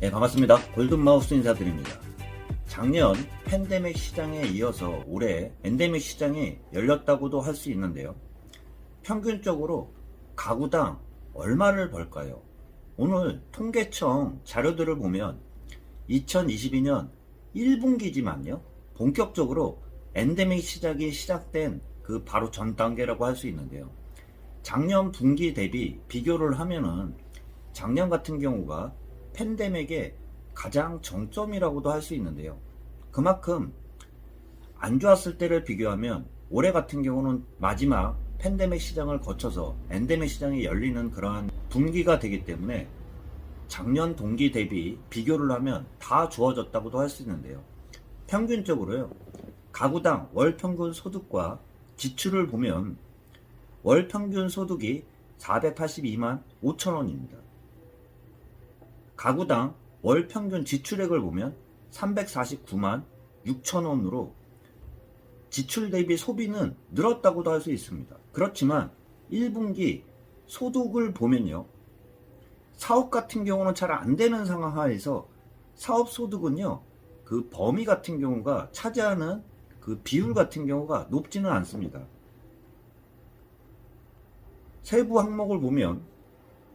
네, 반갑습니다. 골든마우스 인사드립니다. 작년 팬데믹 시장에 이어서 올해 엔데믹 시장이 열렸다고도 할 수 있는데요. 평균적으로 가구당 얼마를 벌까요? 오늘 통계청 자료들을 보면 2022년 1분기지만요. 본격적으로 엔데믹 시작이 시작된 그 바로 전 단계라고 할 수 있는데요. 작년 분기 대비 비교를 하면은 작년 같은 경우가 팬데믹의 가장 정점이라고도 할 수 있는데요. 그만큼 안 좋았을 때를 비교하면 올해 같은 경우는 마지막 팬데믹 시장을 거쳐서 엔데믹 시장이 열리는 그러한 분기가 되기 때문에 작년 동기 대비 비교를 하면 다 좋아졌다고도 할 수 있는데요. 평균적으로요. 가구당 월 평균 소득과 지출을 보면 월 평균 소득이 482만 5천 원입니다. 가구당 월 평균 지출액을 보면 349만 6천 원으로 지출 대비 소비는 늘었다고도 할 수 있습니다. 그렇지만 1분기 소득을 보면요. 사업 같은 경우는 잘 안 되는 상황 하에서 사업 소득은요. 그 범위 같은 경우가 차지하는 그 비율 같은 경우가 높지는 않습니다. 세부 항목을 보면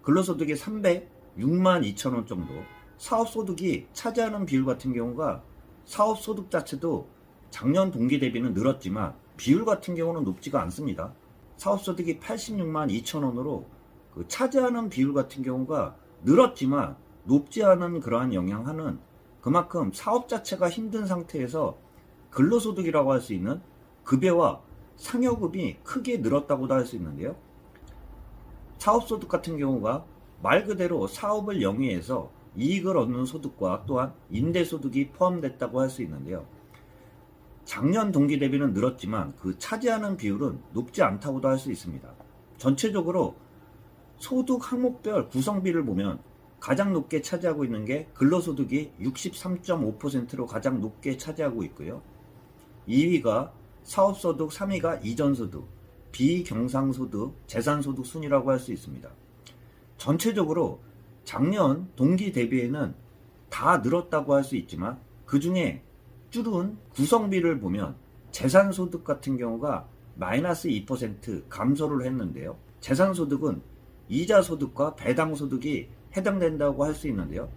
근로소득이 306만 2천 원 정도, 사업소득이 차지하는 비율 같은 경우가 사업소득 자체도 작년 동기 대비는 늘었지만 비율 같은 경우는 높지가 않습니다. 사업소득이 86만 2천 원으로 그 차지하는 비율 같은 경우가 늘었지만 높지 않은 그러한 영향하는 그만큼 사업 자체가 힘든 상태에서 근로소득이라고 할 수 있는 급여와 상여급이 크게 늘었다고도 할 수 있는데요. 사업소득 같은 경우가 말 그대로 사업을 영위해서 이익을 얻는 소득과 또한 임대소득이 포함됐다고 할 수 있는데요. 작년 동기 대비는 늘었지만 그 차지하는 비율은 높지 않다고도 할 수 있습니다. 전체적으로 소득 항목별 구성비를 보면 가장 높게 차지하고 있는 게 근로소득이 63.5%로 가장 높게 차지하고 있고요. 2위가 사업소득, 3위가 이전소득, 비경상소득, 재산소득 순이라고 할 수 있습니다. 전체적으로 작년 동기 대비에는 다 늘었다고 할 수 있지만 그 중에 줄은 구성비를 보면 재산소득 같은 경우가 마이너스 2% 감소를 했는데요. 재산소득은 이자소득과 배당소득이 해당된다고 할 수 있는데요.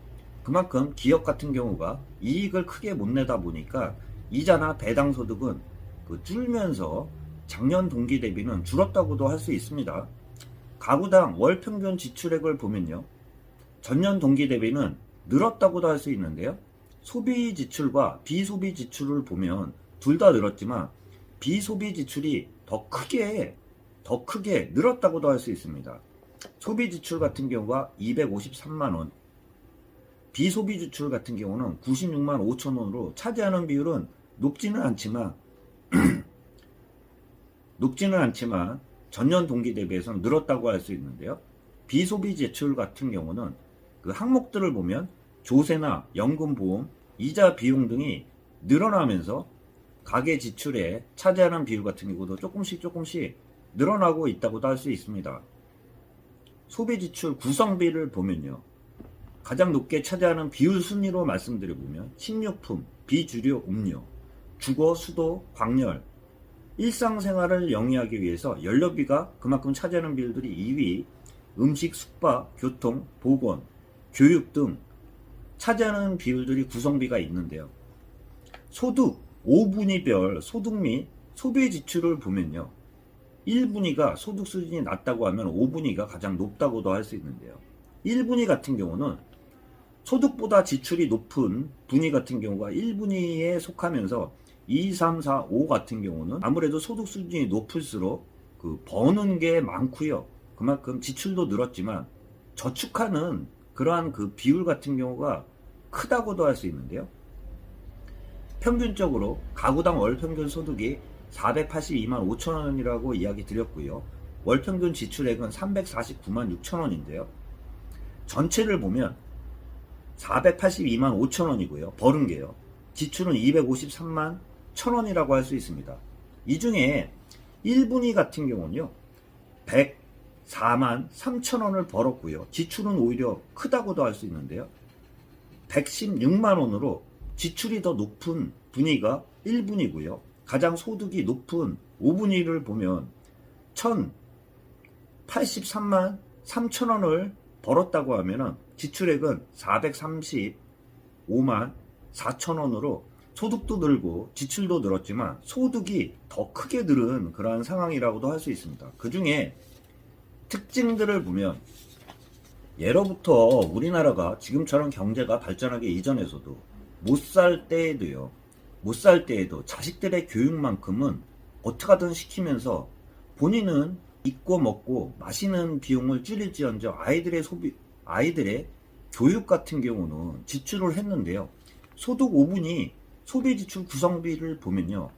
그만큼 기업 같은 경우가 이익을 크게 못 내다 보니까 이자나 배당소득은 줄면서 작년 동기 대비는 줄었다고도 할 수 있습니다. 가구당 월 평균 지출액을 보면요. 전년 동기 대비는 늘었다고도 할 수 있는데요. 소비 지출과 비소비 지출을 보면 둘 다 늘었지만 비소비 지출이 더 크게 늘었다고도 할 수 있습니다. 소비 지출 같은 경우가 253만 원, 비소비 지출 같은 경우는 96만 5천 원으로 차지하는 비율은 높지는 않지만 전년 동기 대비해서는 늘었다고 할 수 있는데요. 비소비 지출 같은 경우는 그 항목들을 보면 조세나 연금 보험, 이자 비용 등이 늘어나면서 가계 지출에 차지하는 비율 같은 경우도 조금씩 늘어나고 있다고도 할 수 있습니다. 소비 지출 구성비를 보면요. 가장 높게 차지하는 비율 순위로 말씀드려보면 식료품, 비주류 음료, 주거, 수도, 광열, 일상생활을 영위하기 위해서 연료비가 그만큼 차지하는 비율들이 2위, 음식, 숙박, 교통, 보건, 교육 등 차지하는 비율들이 구성비가 있는데요. 소득 5분위별 소득 및 소비 지출을 보면요. 1분위가 소득 수준이 낮다고 하면 5분위가 가장 높다고도 할 수 있는데요. 1분위 같은 경우는 소득보다 지출이 높은 분위 같은 경우가 1분위에 속하면서 2, 3, 4, 5 같은 경우는 아무래도 소득 수준이 높을수록 버는 게 많고요. 그만큼 지출도 늘었지만 저축하는 그러한 그 비율 같은 경우가 크다고도 할 수 있는데요. 평균적으로 가구당 월 평균 소득이 482만 5천 원이라고 이야기 드렸고요. 월 평균 지출액은 349만 6천 원인데요. 전체를 보면 482만 5천 원이고요. 버는 게요. 지출은 253만 1천 원이라고 할 수 있습니다. 이 중에 1분위 같은 경우는요. 104만 3천 원을 벌었고요. 지출은 오히려 크다고도 할 수 있는데요. 116만 원으로 지출이 더 높은 분위가 1분이고요. 가장 소득이 높은 5분위를 보면 1,083만 3천 원을 벌었다고 하면은 지출액은 435만 4천 원으로 소득도 늘고 지출도 늘었지만 소득이 더 크게 늘은 그러한 상황이라고도 할 수 있습니다. 그 중에 특징들을 보면 예로부터 우리나라가 지금처럼 경제가 발전하기 이전에서도 못 살 때에도 자식들의 교육만큼은 어떻게든 시키면서 본인은 입고 먹고 마시는 비용을 줄일지언정 아이들의 교육 같은 경우는 지출을 했는데요. 소득 5분위 소비 지출 구성비를 보면요.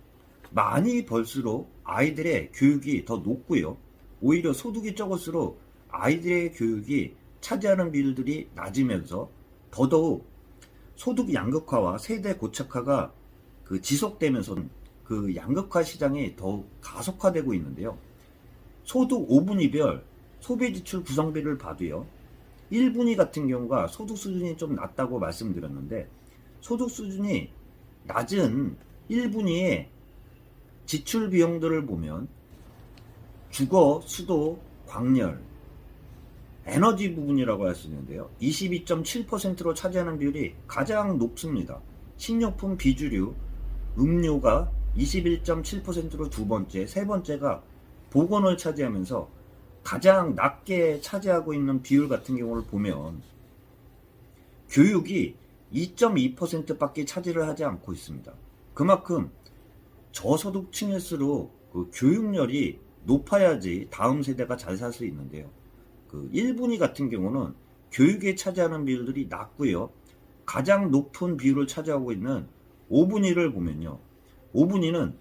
많이 벌수록 아이들의 교육이 더 높고요. 오히려 소득이 적을수록 아이들의 교육이 차지하는 비율들이 낮으면서 더더욱 소득 양극화와 세대 고착화가 지속되면서 그 양극화 시장이 더욱 가속화되고 있는데요. 소득 5분위별 소비 지출 구성비를 봐도요. 1분위 같은 경우가 소득 수준이 좀 낮다고 말씀드렸는데 소득 수준이 낮은 1분위의 지출 비용들을 보면 주거, 수도, 광열, 에너지 부분이라고 할 수 있는데요. 22.7%로 차지하는 비율이 가장 높습니다. 식료품, 비주류, 음료가 21.7%로 두 번째, 세 번째가 보건을 차지하면서 가장 낮게 차지하고 있는 비율 같은 경우를 보면 교육이 2.2%밖에 차지를 하지 않고 있습니다. 그만큼 저소득층일수록 그 교육열이 높아야지 다음 세대가 잘 살 수 있는데요. 1분위 같은 경우는 교육에 차지하는 비율들이 낮고요. 가장 높은 비율을 차지하고 있는 5분위를 보면요. 5분위는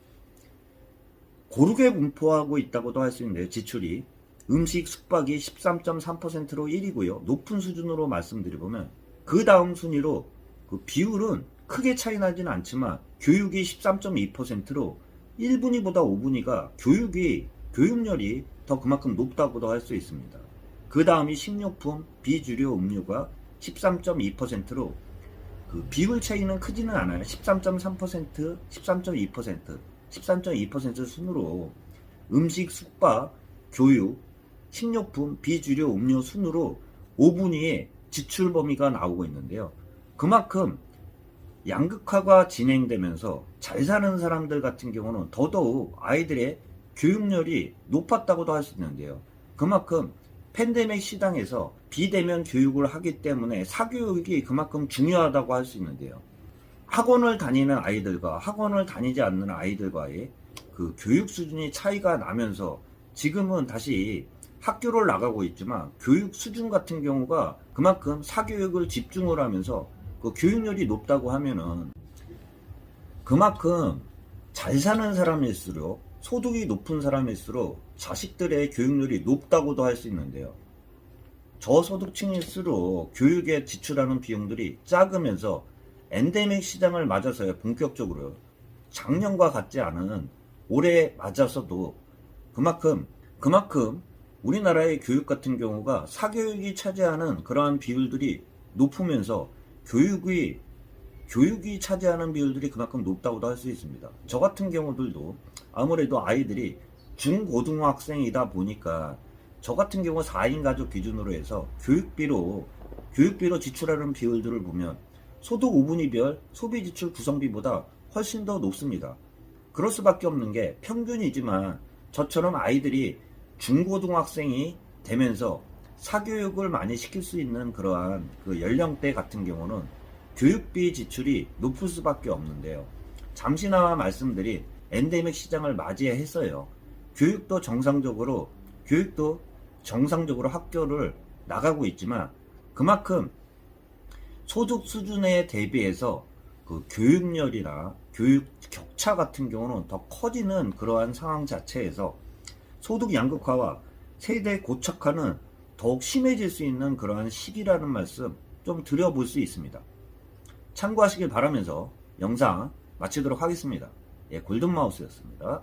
고르게 분포하고 있다고도 할 수 있는데요. 지출이 음식, 숙박이 13.3%로 1위고요. 높은 수준으로 말씀드리면 그 다음 순위로 그 비율은 크게 차이 나지는 않지만 교육이 13.2%로 1분위보다 5분위가 교육열이 더 그만큼 높다고도 할 수 있습니다. 그 다음이 식료품, 비주류, 음료가 13.2%로 그 비율 차이는 크지는 않아요. 13.3%, 13.2%, 13.2% 순으로 음식, 숙박, 교육, 식료품, 비주류, 음료 순으로 5분위의 지출 범위가 나오고 있는데요. 그만큼 양극화가 진행되면서 잘 사는 사람들 같은 경우는 더더욱 아이들의 교육열이 높았다고도 할 수 있는데요. 그만큼 팬데믹 시장에서 비대면 교육을 하기 때문에 사교육이 그만큼 중요하다고 할 수 있는데요. 학원을 다니는 아이들과 학원을 다니지 않는 아이들과의 그 교육 수준이 차이가 나면서 지금은 다시 학교를 나가고 있지만 교육 수준 같은 경우가 그만큼 사교육을 집중을 하면서 그 교육열이 높다고 하면은 그만큼 잘 사는 사람일수록 소득이 높은 사람일수록 자식들의 교육열이 높다고도 할 수 있는데요. 저소득층일수록 교육에 지출하는 비용들이 작으면서 엔데믹 시장을 맞아서요. 본격적으로 작년과 같지 않은 올해 맞아서도 그만큼 우리나라의 교육 같은 경우가 사교육이 차지하는 그러한 비율들이 높으면서 교육이 차지하는 비율들이 그만큼 높다고도 할 수 있습니다. 저 같은 경우들도 아무래도 아이들이 중고등학생이다 보니까 저 같은 경우 4인 가족 기준으로 해서 교육비로 지출하는 비율들을 보면 소득 5분위별 소비 지출 구성비보다 훨씬 더 높습니다. 그럴 수밖에 없는 게 평균이지만 저처럼 아이들이 중고등학생이 되면서 사교육을 많이 시킬 수 있는 그러한 그 연령대 같은 경우는 교육비 지출이 높을 수밖에 없는데요. 잠시나마 말씀드린 엔데믹 시장을 맞이해서요. 교육도 정상적으로 학교를 나가고 있지만 그만큼 소득 수준에 대비해서 그 교육열이나 교육 격차 같은 경우는 더 커지는 그러한 상황 자체에서 소득 양극화와 세대 고착화는 더욱 심해질 수 있는 그러한 시기라는 말씀 좀 드려볼 수 있습니다. 참고하시길 바라면서 영상 마치도록 하겠습니다. 골든마우스였습니다.